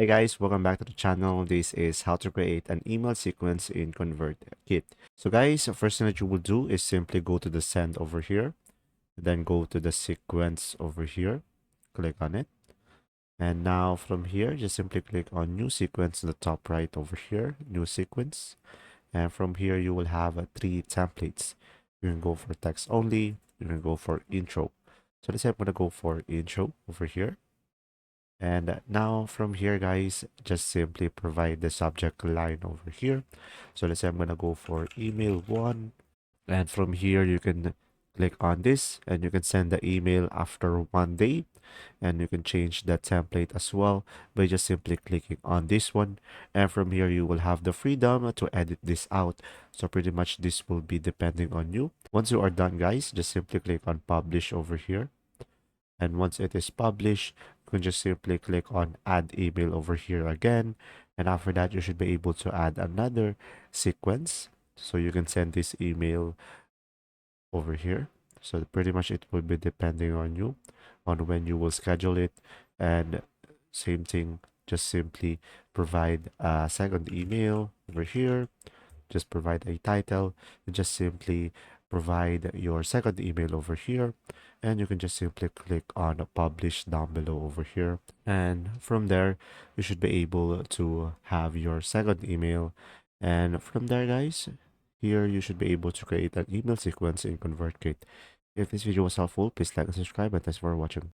Hey guys, welcome back to the channel. This is how to create an email sequence in ConvertKit. So guys, the first thing that you will do is simply go to the send over here, then go to the sequence over here, click on it. And now from here, just simply click on new sequence in the top right over here, new sequence. And from here, you will have three templates. You can go for text only, you can go for intro. So let's say I'm gonna go for intro over here. And now from here, guys, just simply provide the subject line over here. So let's say I'm gonna go for email one, and from here you can click on this and you can send the email after 1 day, and you can change the template as well by just simply clicking on this one. And from here you will have the freedom to edit this out. So pretty much this will be depending on you. Once you are done, guys, just simply click on publish over here. And once it is published, you can just simply click on add email over here again. And after that, you should be able to add another sequence. So you can send this email over here. So pretty much it will be depending on you, on when you will schedule it. And same thing, just simply provide a second email over here. Just provide a title, and just simply provide your second email over here, and you can just simply click on publish down below over here. And from there, you should be able to have your second email. And from there, guys, here you should be able to create an email sequence in ConvertKit. If this video was helpful, please like and subscribe, and thanks for watching.